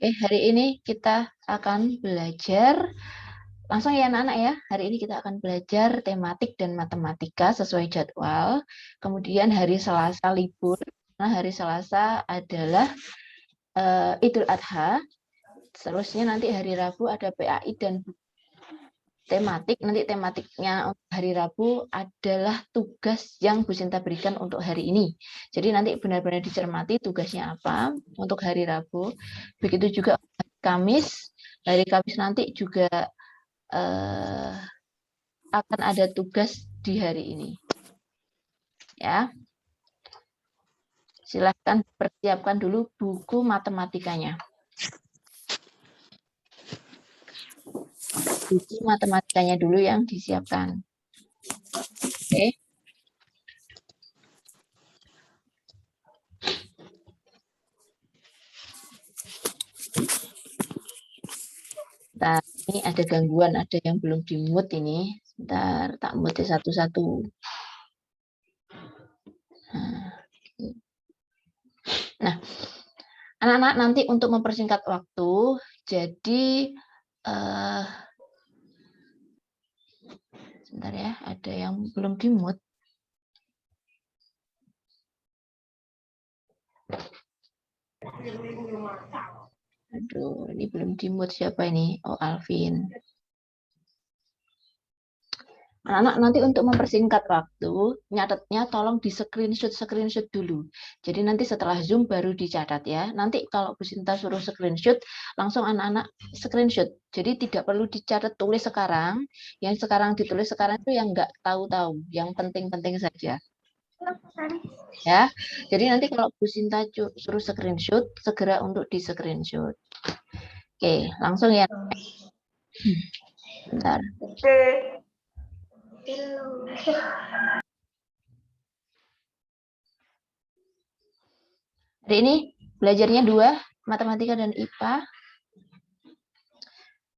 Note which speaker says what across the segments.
Speaker 1: Oke, hari ini kita akan belajar, langsung ya anak-anak ya, hari ini kita akan belajar tematik dan matematika sesuai jadwal. Kemudian hari Selasa libur, nah hari Selasa adalah Idul Adha. Seterusnya nanti hari Rabu ada PAI dan tematik. Nanti tematiknya untuk hari Rabu adalah tugas yang Bu Sinta berikan untuk hari ini. Jadi nanti benar-benar dicermati tugasnya apa untuk hari Rabu. Begitu juga hari Kamis. Hari Kamis nanti juga akan ada tugas di hari ini. Ya. Silahkan persiapkan dulu buku matematikanya. Buku matematikanya dulu yang disiapkan. Oke. Nah, ini ada gangguan, ada yang belum di-mute ini. Sebentar, tak mute satu-satu. Nah, anak-anak nanti untuk mempersingkat waktu, jadi sebentar ya, ada yang belum di-mute. Aduh, ini belum di-mute siapa ini? Oh, Alvin. Anak-anak nanti untuk mempersingkat waktu, nyatetnya tolong di screenshot dulu. Jadi nanti setelah Zoom baru dicatat ya. Nanti kalau Bu Sinta suruh screenshot, langsung anak-anak screenshot. Jadi tidak perlu dicatat tulis sekarang. Yang sekarang ditulis sekarang itu yang nggak tahu-tahu, yang penting-penting saja. Ya, jadi nanti kalau Bu Sinta suruh screenshot, segera untuk di screenshot. Oke, langsung ya. Bentar. Hari ini belajarnya 2, matematika dan IPA.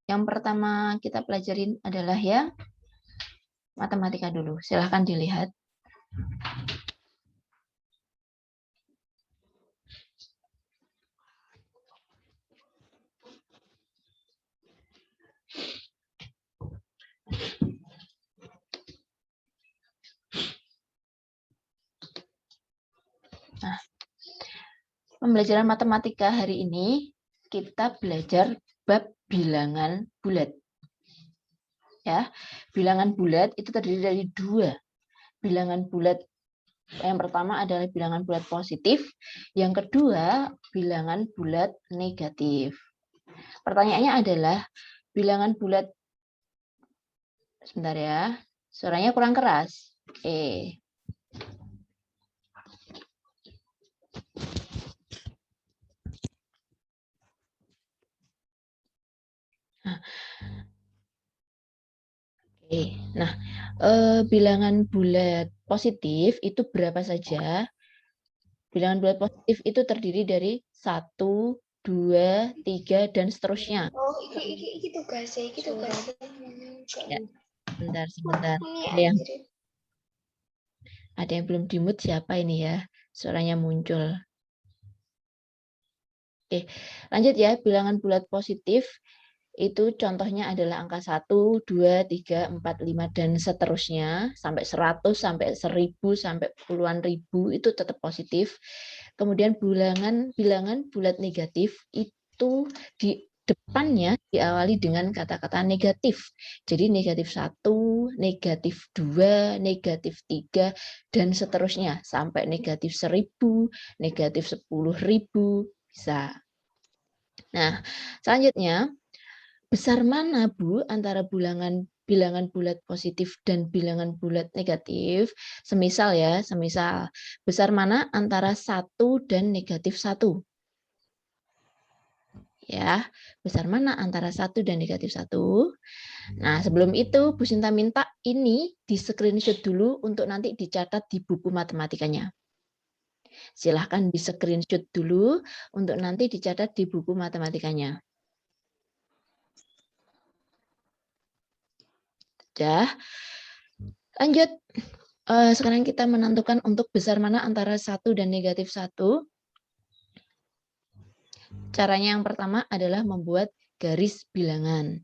Speaker 1: Yang pertama kita pelajarin adalah ya matematika dulu. Silahkan dilihat. Nah, pembelajaran matematika hari ini kita belajar bab bilangan bulat. Ya, bilangan bulat itu terdiri dari 2. Bilangan bulat yang pertama adalah bilangan bulat positif, yang kedua bilangan bulat negatif. Pertanyaannya adalah bilangan bulat, sebentar ya, suaranya kurang keras. Oke. Nah, bilangan bulat positif itu berapa saja? Bilangan bulat positif itu terdiri dari 1, 2, 3, dan seterusnya.
Speaker 2: Oh, ini tugasnya, ini tugasnya.
Speaker 1: Ya, sebentar. Ada yang belum di-mute siapa ini ya? Suaranya muncul. Oke, lanjut ya. Bilangan bulat positif itu contohnya adalah angka 1, 2, 3, 4, 5, dan seterusnya. Sampai 100, sampai 1000, sampai puluhan ribu itu tetap positif. Kemudian bilangan bulat negatif itu di depannya diawali dengan kata-kata negatif. Jadi negatif 1, negatif 2, negatif 3, dan seterusnya. Sampai negatif 1000, negatif 10.000, bisa. Nah, selanjutnya, besar mana, Bu, antara bilangan bulat positif dan bilangan bulat negatif? Semisal ya, besar mana antara 1 dan negatif 1? Ya, besar mana antara 1 dan negatif 1? Nah, sebelum itu Bu Sinta minta ini di screenshot dulu untuk nanti dicatat di buku matematikanya. Silahkan di screenshot dulu untuk nanti dicatat di buku matematikanya. Sudah. Lanjut. Sekarang kita menentukan untuk besar mana antara 1 dan negatif 1. Caranya yang pertama adalah membuat garis bilangan.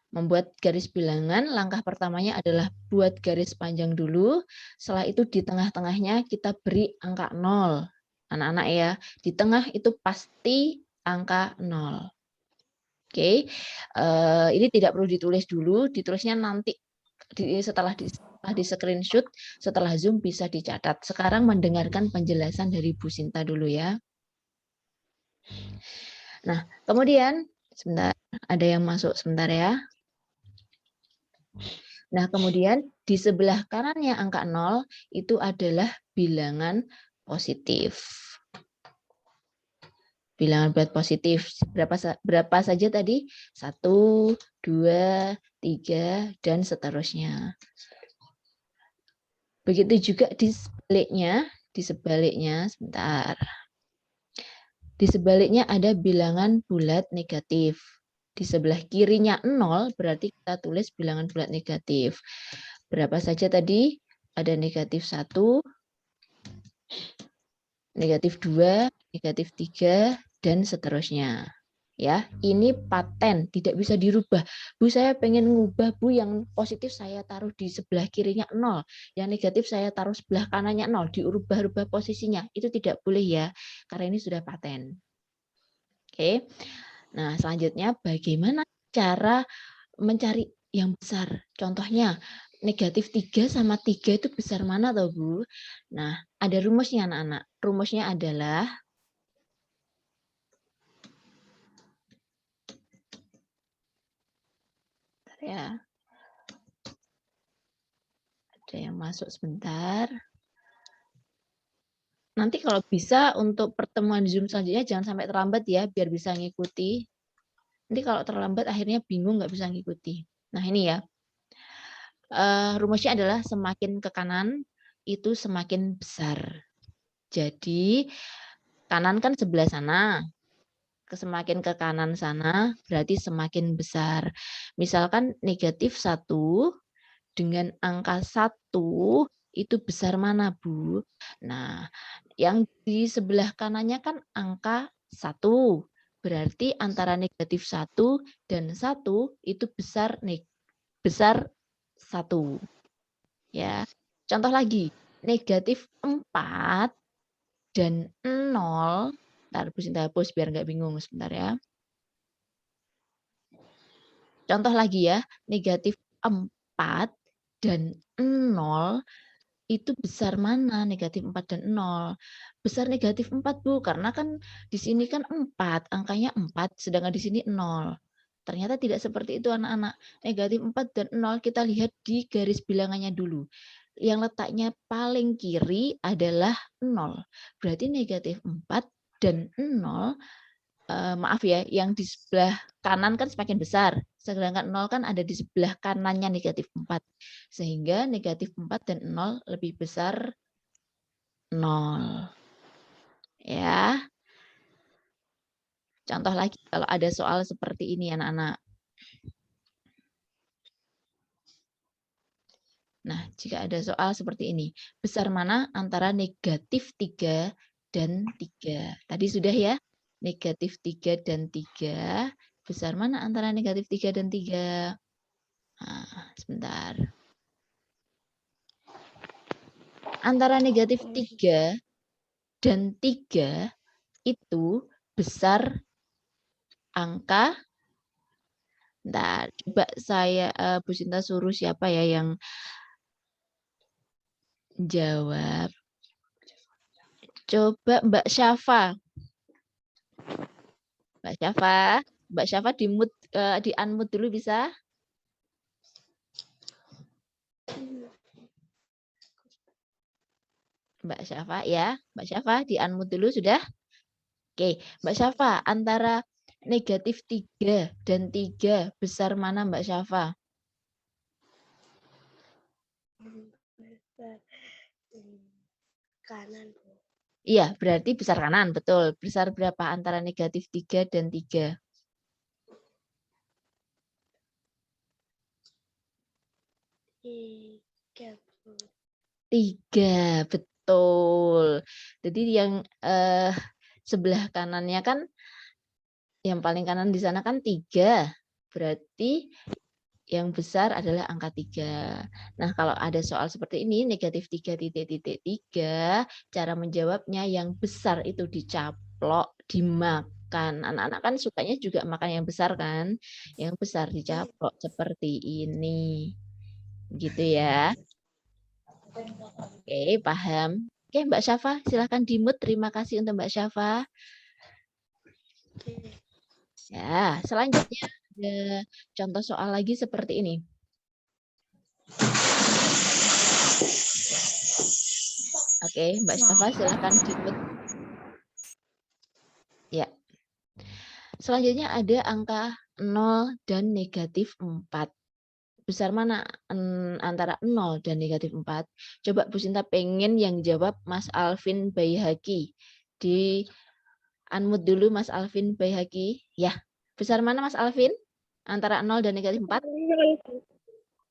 Speaker 1: Membuat garis bilangan, langkah pertamanya adalah buat garis panjang dulu. Setelah itu di tengah-tengahnya kita beri angka 0. Anak-anak ya, di tengah itu pasti angka 0. Oke, ini tidak perlu ditulis dulu, ditulisnya nanti setelah di screenshot, setelah Zoom bisa dicatat. Sekarang mendengarkan penjelasan dari Bu Sinta dulu ya. Nah, kemudian sebentar, ada yang masuk sebentar ya. Nah, kemudian di sebelah kanannya angka 0 itu adalah bilangan positif. Bilangan bulat positif. Berapa saja tadi? 1, 2, 3, dan seterusnya. Begitu juga di sebaliknya, sebentar. Di sebaliknya ada bilangan bulat negatif. Di sebelah kirinya 0, berarti kita tulis bilangan bulat negatif. Berapa saja tadi? Ada negatif 1, negatif 2, negatif 3, dan seterusnya. Ya, ini paten, tidak bisa dirubah. Bu, saya pengen ngubah, Bu, yang positif saya taruh di sebelah kirinya 0, yang negatif saya taruh sebelah kanannya 0, diubah-ubah posisinya. Itu tidak boleh ya, karena ini sudah paten. Oke. Nah, selanjutnya bagaimana cara mencari yang besar? Contohnya, negatif 3 sama 3 itu besar mana toh, Bu? Nah, ada rumusnya anak-anak. Rumusnya adalah ya. Ada yang masuk sebentar. Nanti kalau bisa untuk pertemuan Zoom selanjutnya jangan sampai terlambat ya, biar bisa ngikuti. Nanti kalau terlambat akhirnya bingung nggak bisa ngikuti. Nah ini ya, rumusnya adalah semakin ke kanan itu semakin besar. Jadi kanan kan sebelah sana, semakin ke kanan sana berarti semakin besar. Misalkan negatif 1 dengan angka 1 itu besar mana, Bu? Nah, yang di sebelah kanannya kan angka 1. Berarti antara negatif 1 dan 1 itu besar 1. Ya. Contoh lagi, negatif 4 dan 0. Bentar, Bu Sinta hapus biar nggak bingung sebentar ya. Contoh lagi ya, negatif 4 dan 0 itu besar mana negatif 4 dan 0? Besar negatif 4, Bu, karena kan di sini kan 4, angkanya 4, sedangkan di sini 0. Ternyata tidak seperti itu anak-anak. Negatif 4 dan 0 kita lihat di garis bilangannya dulu. Yang letaknya paling kiri adalah 0. Berarti negatif 4 dan 0, maaf ya, yang di sebelah kanan kan semakin besar, sedangkan 0 kan ada di sebelah kanannya negatif 4. Sehingga negatif 4 dan 0 lebih besar 0. Ya. Contoh lagi kalau ada soal seperti ini anak-anak. Nah, jika ada soal seperti ini, besar mana antara negatif 3 dan 3? Tadi sudah ya, negatif 3 dan 3. Besar mana antara negatif 3 dan 3? Nah, sebentar. Antara negatif 3 dan 3 itu besar angka, bentar, coba saya, Bu Sinta suruh siapa ya yang jawab. Coba Mbak Syafa. Mbak Syafa di unmute dulu bisa? Mbak Syafa ya, Mbak Syafa di unmute dulu sudah? Oke, Mbak Syafa, antara negatif 3 dan 3 besar mana Mbak Syafa?
Speaker 2: Kanan.
Speaker 1: Iya, berarti besar kanan, betul. Besar berapa antara negatif 3 dan 3? 3, betul. Jadi yang sebelah kanannya kan Yang paling kanan di sana kan 3. Berarti yang besar adalah angka 3. Nah, kalau ada soal seperti ini, negatif 3,3, cara menjawabnya yang besar itu dicaplok, dimakan. Anak-anak kan sukanya juga makan yang besar kan? Yang besar dicaplok seperti ini. Gitu ya. Oke, paham. Oke, Mbak Syafa, silahkan di-mute. Terima kasih untuk Mbak Syafa. Ya, selanjutnya ada contoh soal lagi seperti ini. Oke, Mbak Syafa, silahkan di-mute. Ya. Selanjutnya ada angka 0 dan negatif 4. Besar mana antara 0 dan negatif 4? Coba Bu Sinta pengen yang jawab Mas Alvin Baihaqi. Di unmute dulu Mas Alvin Baihaqi. Ya, besar mana Mas Alvin? Antara 0 dan negatif 4?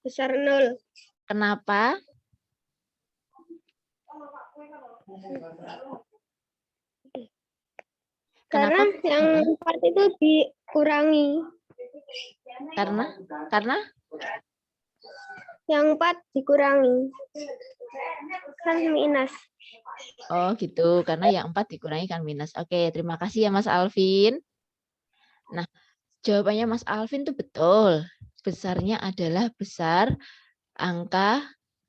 Speaker 2: Besar 0.
Speaker 1: Kenapa?
Speaker 2: Karena
Speaker 1: Kenapa?
Speaker 2: yang 4 itu dikurangi.
Speaker 1: Karena
Speaker 2: Yang 4 dikurangi. Kan minus.
Speaker 1: oh gitu, karena yang 4 dikurangi kan minus. Oke, terima kasih ya Mas Alvin. Nah, jawabannya Mas Alvin tuh betul. Besarnya adalah besar angka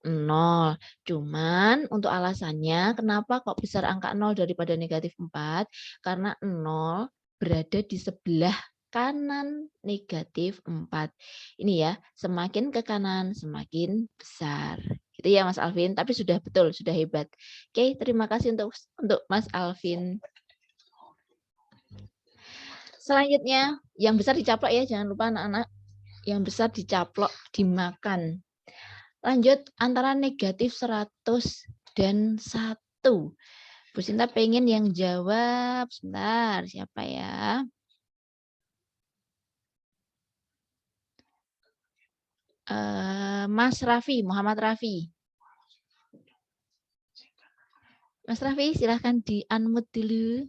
Speaker 1: 0. Cuman untuk alasannya kenapa kok besar angka 0 daripada negatif 4? Karena 0 berada di sebelah kanan negatif 4. Ini ya, semakin ke kanan semakin besar. Gitu ya Mas Alvin, tapi sudah betul, sudah hebat. Oke, terima kasih untuk Mas Alvin. Selanjutnya, yang besar dicaplok ya, jangan lupa anak-anak. Yang besar dicaplok, dimakan. Lanjut, antara negatif 100 dan 1. Bu Sinta pengen yang jawab. Sebentar, siapa ya? Mas Raffi, Muhammad Raffi. Mas Raffi, silahkan di-unmute dulu.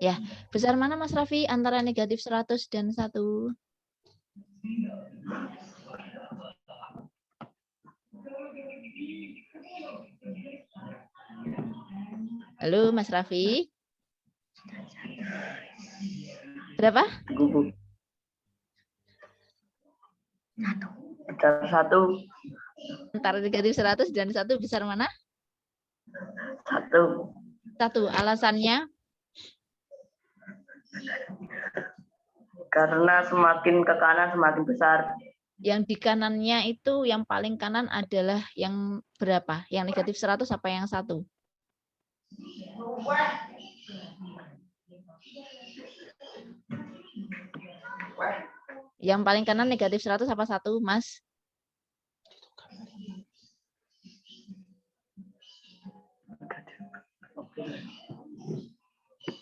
Speaker 1: Ya, besar mana Mas Raffi antara negatif 100 dan 1? Halo Mas Raffi. Berapa?
Speaker 3: Besar 1.
Speaker 1: Antara negatif 100 dan 1 besar mana?
Speaker 3: 1.
Speaker 1: 1. Alasannya?
Speaker 3: Karena semakin ke kanan semakin besar.
Speaker 1: Yang di kanannya itu yang paling kanan adalah yang berapa? Yang negatif 100 apa yang 1? Yang paling kanan negatif 100 apa 1, Mas?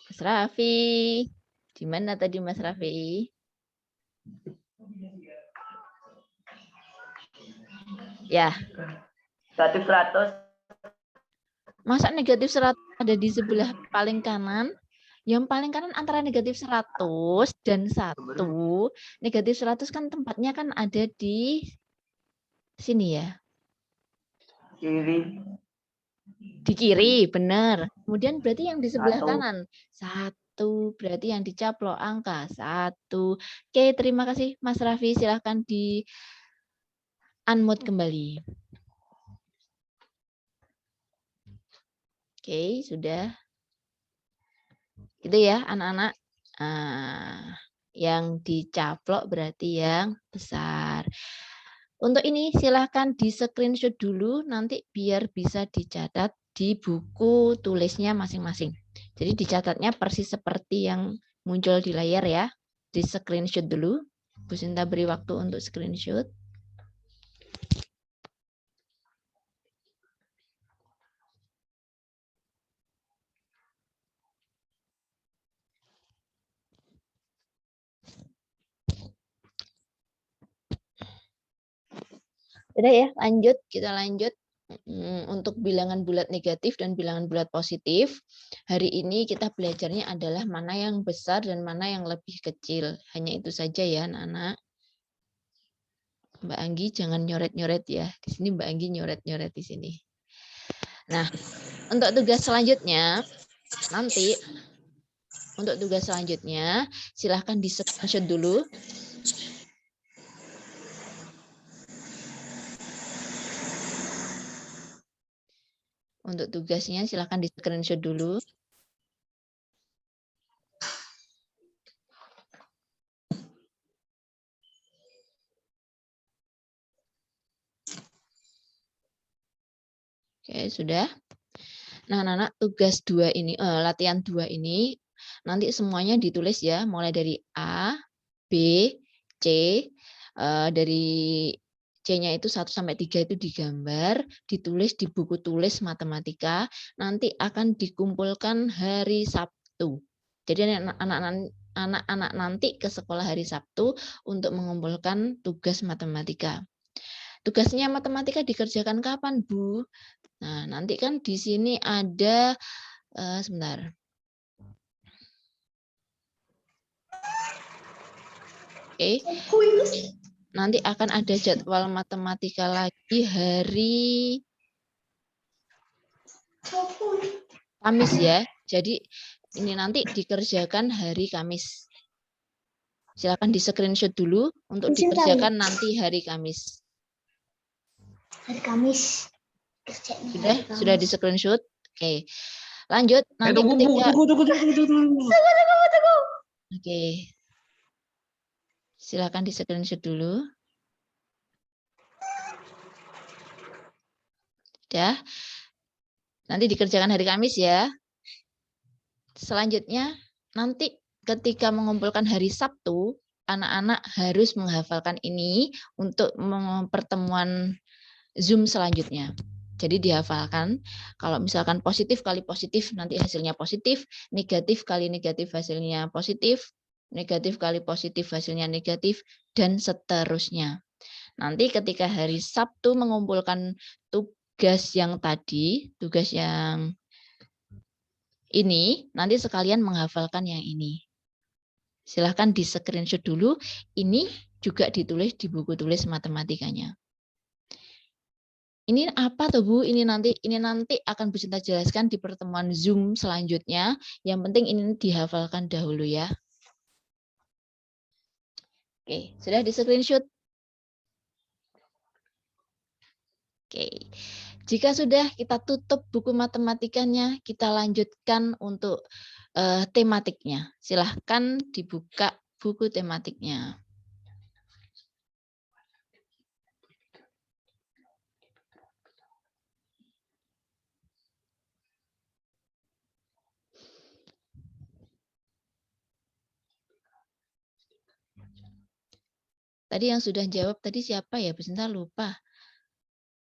Speaker 1: Mas Raffi. Di mana tadi Mas Raffi? Ya.
Speaker 3: Negatif 100.
Speaker 1: Masa negatif 100 ada di sebelah paling kanan? Yang paling kanan antara negatif 100 dan 1. Negatif 100 kan tempatnya kan ada di sini ya.
Speaker 3: Kiri.
Speaker 1: Di kiri, benar. Kemudian berarti yang di sebelah
Speaker 3: 1.
Speaker 1: kanan. 1, berarti yang dicaplok angka 1. Oke, terima kasih Mas Raffi. Silahkan di unmute kembali. Oke, sudah. Gitu ya anak-anak. Yang dicaplok berarti yang besar. Untuk ini silahkan di screenshot dulu nanti biar bisa dicatat di buku tulisnya masing-masing. Jadi dicatatnya persis seperti yang muncul di layar ya. Di screenshot dulu. Bu Sinta beri waktu untuk screenshot. Udah ya, lanjut. Kita lanjut. Untuk bilangan bulat negatif dan bilangan bulat positif, hari ini kita belajarnya adalah mana yang besar dan mana yang lebih kecil. Hanya itu saja ya, anak-anak. Mbak Anggi jangan nyoret-nyoret ya. Di sini Mbak Anggi nyoret-nyoret di sini. Nah, untuk tugas selanjutnya, nanti silahkan di-screenshot dulu. Untuk tugasnya silahkan di-screenshot dulu. Oke, sudah. Nah, anak-anak tugas 2 ini, latihan 2 ini, nanti semuanya ditulis ya, mulai dari A, B, C, dari C-nya itu 1 sampai 3 itu digambar, ditulis di buku tulis matematika, nanti akan dikumpulkan hari Sabtu. Jadi anak-anak nanti ke sekolah hari Sabtu untuk mengumpulkan tugas matematika. Tugasnya matematika dikerjakan kapan, Bu? Nah, nanti kan di sini ada, sebentar. Oke. Nanti akan ada jadwal matematika lagi hari Kamis ya. Jadi ini nanti dikerjakan hari Kamis. Silakan di-screenshot dulu untuk dikerjakan nanti hari Kamis.
Speaker 4: Hari Kamis.
Speaker 1: Sudah di-screenshot? Oke. Lanjut nanti
Speaker 5: Tunggu.
Speaker 1: Oke. Silakan di-screenshot dulu. Sudah. Nanti dikerjakan hari Kamis ya. Selanjutnya nanti ketika mengumpulkan hari Sabtu, anak-anak harus menghafalkan ini untuk pertemuan Zoom selanjutnya. Jadi dihafalkan, kalau misalkan positif kali positif nanti hasilnya positif, negatif kali negatif hasilnya positif, negatif kali positif hasilnya negatif, dan seterusnya. Nanti ketika hari Sabtu mengumpulkan tugas yang tadi, tugas yang ini, nanti sekalian menghafalkan yang ini. Silahkan di-screenshot dulu, ini juga ditulis di buku tulis matematikanya. Ini apa tuh Bu? Ini nanti akan Bu Cinta jelaskan di pertemuan Zoom selanjutnya. Yang penting ini dihafalkan dahulu ya. Oke, sudah di-screenshot? Oke. Jika sudah, kita tutup buku matematikanya, kita lanjutkan untuk tematiknya. Silahkan dibuka buku tematiknya. Tadi yang sudah jawab tadi siapa ya? Bu Sinta lupa.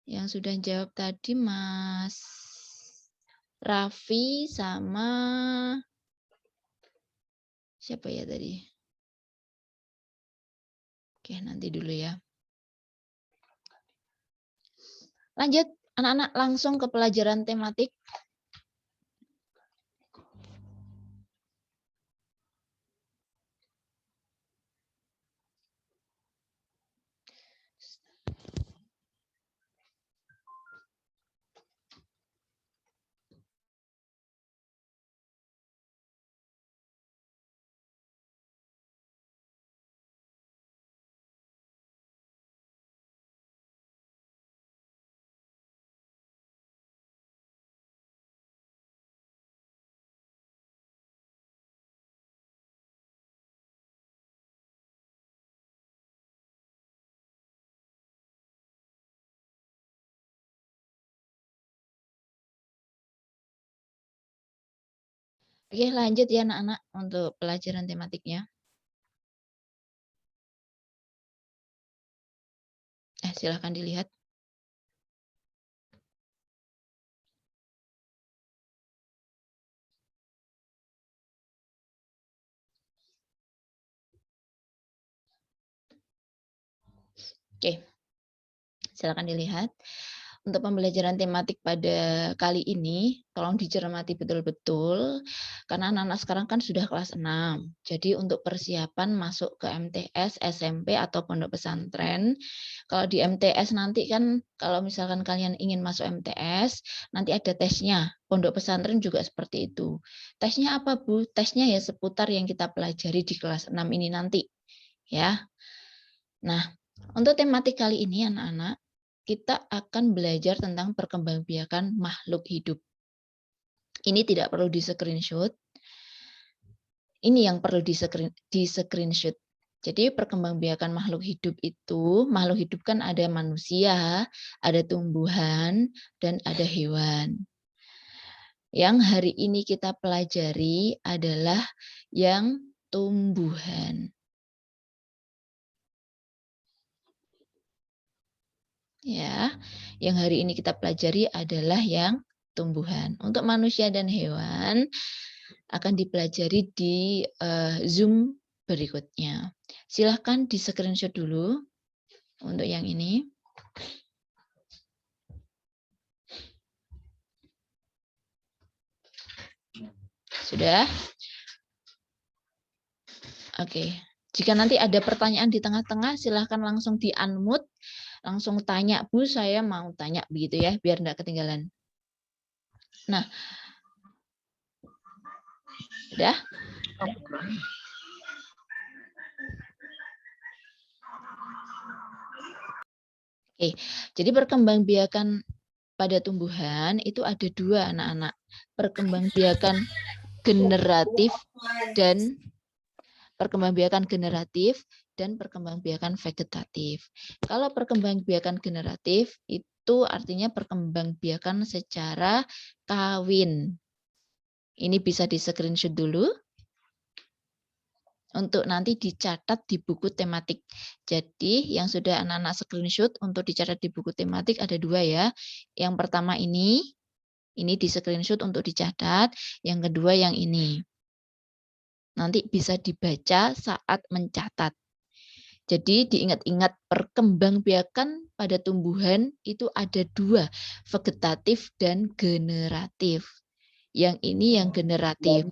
Speaker 1: Yang sudah jawab tadi Mas Raffi sama siapa ya tadi? Oke, nanti dulu ya. Lanjut, anak-anak langsung ke pelajaran tematik. Oke, lanjut ya anak-anak untuk pelajaran tematiknya. Silahkan dilihat. Oke, silakan dilihat. untuk pembelajaran tematik pada kali ini, tolong dicermati betul-betul, karena anak-anak sekarang kan sudah kelas 6. Jadi untuk persiapan masuk ke MTS, SMP, atau pondok pesantren, kalau di MTS nanti kan, kalau misalkan kalian ingin masuk MTS, nanti ada tesnya. Pondok pesantren juga seperti itu. Tesnya apa, Bu? Tesnya ya seputar yang kita pelajari di kelas 6 ini nanti. Ya. Nah, untuk tematik kali ini anak-anak, kita akan belajar tentang perkembangbiakan makhluk hidup. Ini tidak perlu di-screenshot. Ini yang perlu di-screenshot. Jadi perkembangbiakan makhluk hidup itu, makhluk hidup kan ada manusia, ada tumbuhan, dan ada hewan. Yang hari ini kita pelajari adalah yang tumbuhan. Ya, yang hari ini kita pelajari adalah yang tumbuhan. Untuk manusia dan hewan akan dipelajari di Zoom berikutnya. Silahkan di screenshot dulu untuk yang ini. Sudah? Oke. Jika nanti ada pertanyaan di tengah-tengah, silahkan langsung di-unmute. Langsung tanya, Bu, saya mau tanya begitu ya, biar enggak ketinggalan. Nah, sudah? Oke, jadi perkembangbiakan pada tumbuhan itu ada dua anak-anak. Perkembangbiakan generatif dan perkembangbiakan vegetatif. Kalau perkembangbiakan generatif itu artinya perkembangbiakan secara kawin. Ini bisa di-screenshot dulu untuk nanti dicatat di buku tematik. Jadi yang sudah anak-anak screenshot untuk dicatat di buku tematik ada dua ya. Yang pertama ini di-screenshot untuk dicatat. Yang kedua yang ini. Nanti bisa dibaca saat mencatat. Jadi diingat-ingat perkembangbiakan pada tumbuhan itu ada dua, vegetatif dan generatif. Yang ini yang generatif.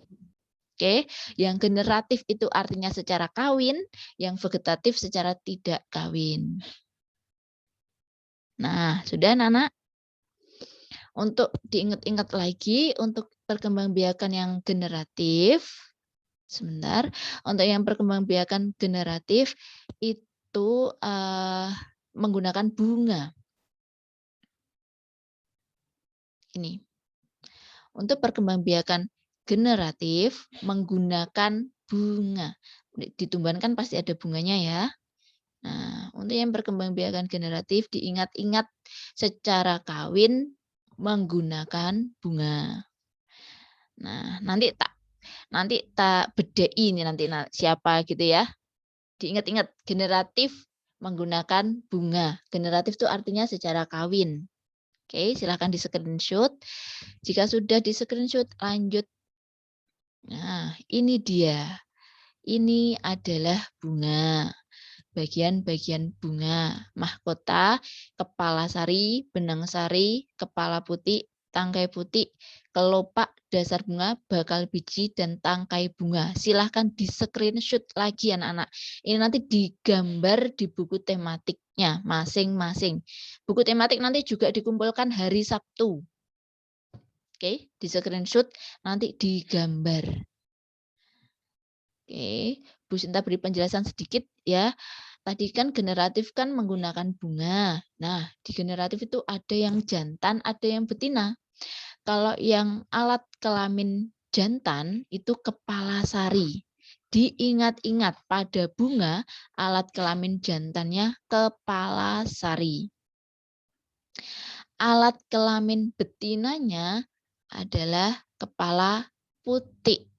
Speaker 1: Oke, yang generatif itu artinya secara kawin, yang vegetatif secara tidak kawin. Nah, sudah anak-anak? Untuk diingat-ingat lagi untuk perkembangbiakan yang generatif, sebentar, untuk yang perkembangbiakan generatif itu menggunakan bunga. Ini. Untuk perkembangbiakan generatif menggunakan bunga. Di tumbuhan kan pasti ada bunganya ya. Nah, untuk yang perkembangbiakan generatif diingat-ingat secara kawin menggunakan bunga. Nah, nanti tak bedai ini nanti siapa gitu ya. Diingat-ingat generatif menggunakan bunga. Generatif itu artinya secara kawin. Oke, silahkan di screenshot. Jika sudah di screenshot, lanjut. Nah, ini dia. Ini adalah bunga. Bagian-bagian bunga. Mahkota, kepala sari, benang sari, kepala putih, tangkai putih, kelopak, dasar bunga, bakal biji, dan tangkai bunga. Silahkan di screenshot lagi anak-anak. Ini nanti digambar di buku tematiknya masing-masing. Buku tematik nanti juga dikumpulkan hari Sabtu. Oke, di screenshot nanti digambar. Oke, Bu Sinta beri penjelasan sedikit ya. Tadi kan generatif kan menggunakan bunga. Nah, di generatif itu ada yang jantan, ada yang betina. Kalau yang alat kelamin jantan itu kepala sari. Diingat-ingat pada bunga alat kelamin jantannya kepala sari. Alat kelamin betinanya adalah kepala putih.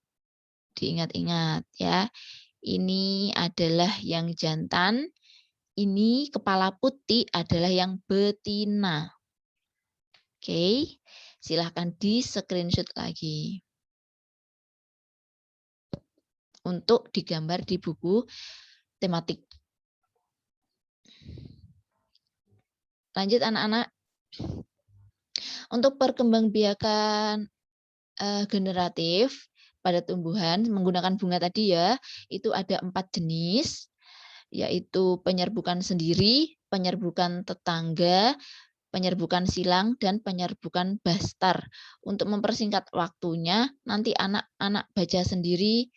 Speaker 1: Diingat-ingat ya. Ini adalah yang jantan, ini kepala putih adalah yang betina. Oke, silahkan di screenshot lagi. Untuk digambar di buku tematik. Lanjut anak-anak, Untuk perkembangbiakan generatif pada tumbuhan menggunakan bunga tadi ya, itu ada 4 jenis, yaitu penyerbukan sendiri, penyerbukan tetangga, penyerbukan silang, dan penyerbukan bastar. Untuk mempersingkat waktunya, nanti anak-anak baca sendiri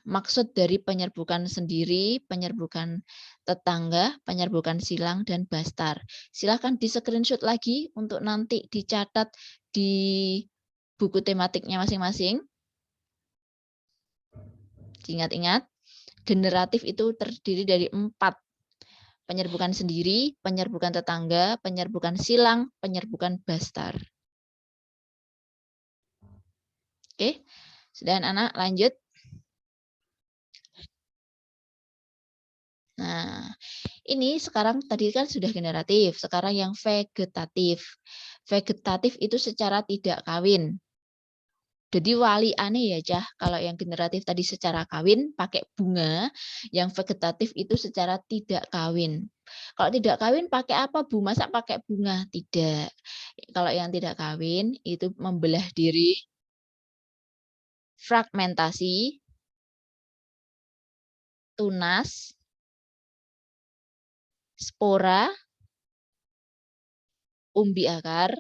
Speaker 1: maksud dari penyerbukan sendiri, penyerbukan tetangga, penyerbukan silang, dan bastar. Silahkan di-screenshot lagi untuk nanti dicatat di buku tematiknya masing-masing. Ingat-ingat, generatif itu terdiri dari 4. Penyerbukan sendiri, penyerbukan tetangga, penyerbukan silang, penyerbukan bastar. Oke, sudah anak lanjut. Nah, ini sekarang tadi kan sudah generatif, sekarang yang vegetatif. Vegetatif itu secara tidak kawin. Jadi wali aneh ya, Cah. Kalau yang generatif tadi secara kawin pakai bunga, yang vegetatif itu secara tidak kawin. Kalau tidak kawin pakai apa, Bu? Masa pakai bunga? Tidak. Kalau yang tidak kawin itu membelah diri, fragmentasi, tunas, spora, umbi akar,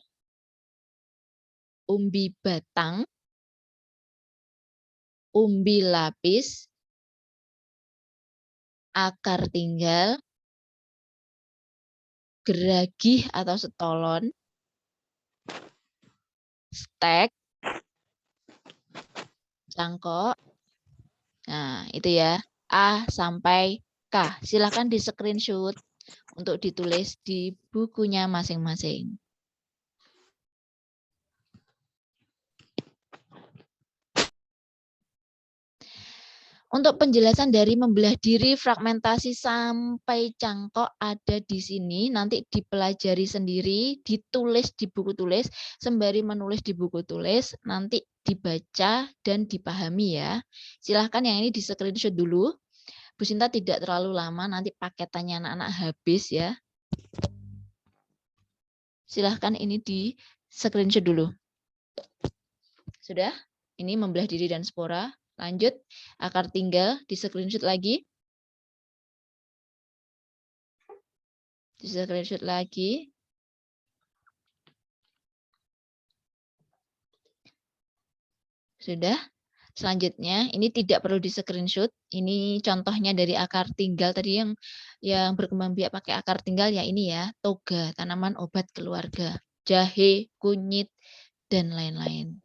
Speaker 1: umbi batang, umbi lapis, akar tinggal, geragih atau setolon, stek, cangkok. Nah, itu ya. A sampai K. Silakan di-screenshot untuk ditulis di bukunya masing-masing. Untuk penjelasan dari membelah diri, fragmentasi sampai cangkok ada di sini. Nanti dipelajari sendiri, ditulis di buku tulis, sembari menulis di buku tulis, nanti dibaca dan dipahami ya. Silahkan yang ini di-screenshot dulu. Bu Sinta tidak terlalu lama, nanti paketannya anak-anak habis ya. Silahkan ini di-screenshot dulu. Sudah? Ini membelah diri dan spora. Lanjut, akar tinggal, di-screenshot lagi. Di-screenshot lagi. Sudah? Selanjutnya, ini tidak perlu di-screenshot. Ini contohnya dari akar tinggal tadi yang berkembang biak pakai akar tinggal ya ini ya, toga, tanaman obat keluarga, jahe, kunyit, dan lain-lain.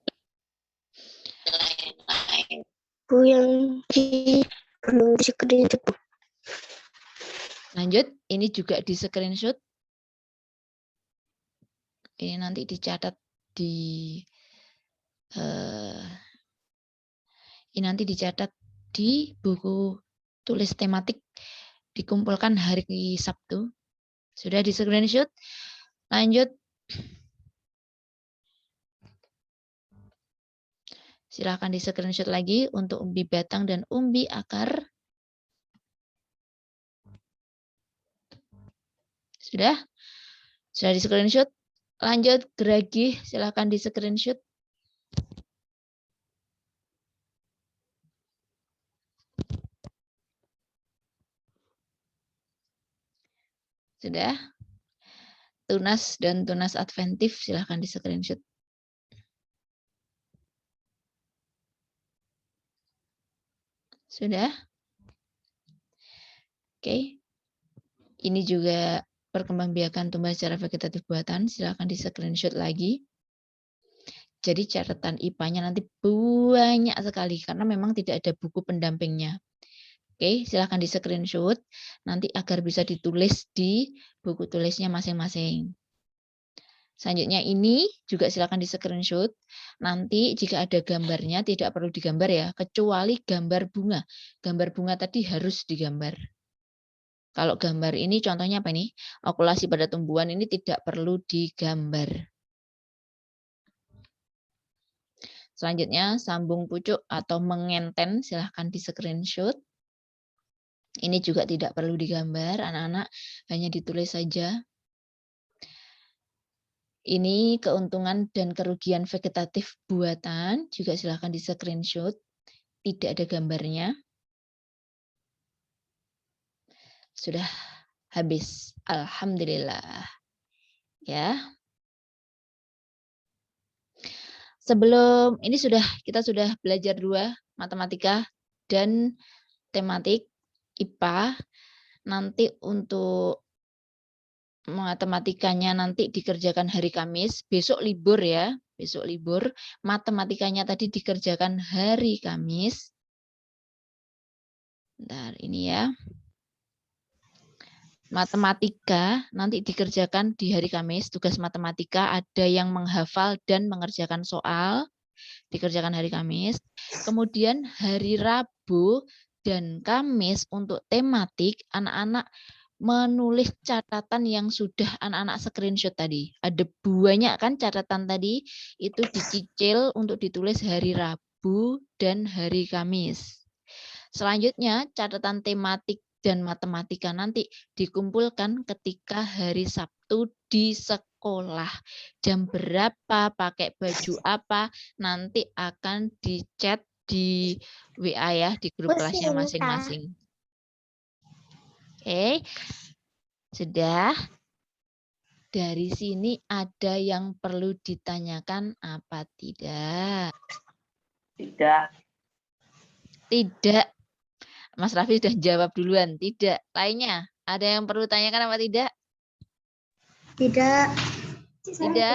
Speaker 2: Bu yang belum di-screenshot.
Speaker 1: Lanjut, ini juga di-screenshot. Ini nanti dicatat di buku tulis tematik, dikumpulkan hari Sabtu. Sudah di-screenshot. Lanjut. Silakan di-screenshot lagi untuk umbi batang dan umbi akar. Sudah? Sudah di-screenshot. Lanjut, geragih, silakan di-screenshot. Sudah? Tunas dan tunas adventif, silakan di-screenshot. Sudah? Oke. Ini juga perkembangbiakan tumbuhan secara vegetatif buatan, silakan di-screenshot lagi. Jadi catatan IPA-nya nanti banyak sekali karena memang tidak ada buku pendampingnya. Oke, silakan di-screenshot nanti agar bisa ditulis di buku tulisnya masing-masing. Selanjutnya ini juga silakan di-screenshot. Nanti jika ada gambarnya tidak perlu digambar ya, kecuali gambar bunga. Gambar bunga tadi harus digambar. Kalau gambar ini contohnya apa nih? Okulasi pada tumbuhan ini tidak perlu digambar. Selanjutnya sambung pucuk atau mengenten silahkan di-screenshot. Ini juga tidak perlu digambar, anak-anak hanya ditulis saja. Ini keuntungan dan kerugian vegetatif buatan, juga silahkan di screenshot. Tidak ada gambarnya. Sudah habis. Alhamdulillah. Ya. Sebelum ini kita sudah belajar 2 matematika dan tematik IPA. Nanti untuk matematikanya nanti dikerjakan hari Kamis, besok libur ya, besok libur. Matematikanya tadi dikerjakan hari Kamis. Bentar, ini ya. Matematika nanti dikerjakan di hari Kamis, tugas matematika ada yang menghafal dan mengerjakan soal, dikerjakan hari Kamis. Kemudian hari Rabu dan Kamis untuk tematik, anak-anak menulis catatan yang sudah anak-anak screenshot tadi. Ada banyak kan catatan tadi, itu dicicil untuk ditulis hari Rabu dan hari Kamis. Selanjutnya, catatan tematik dan matematika nanti dikumpulkan ketika hari Sabtu di sekolah. Jam berapa, pakai baju apa, nanti akan di-chat di WA ya, di grup kelasnya masing-masing. Oke, sudah. Dari sini ada yang perlu ditanyakan apa tidak?
Speaker 3: Tidak.
Speaker 1: Tidak. Mas Raffi sudah jawab duluan. Tidak. Lainnya, ada yang perlu tanyakan apa tidak?
Speaker 4: Tidak.
Speaker 1: Tidak.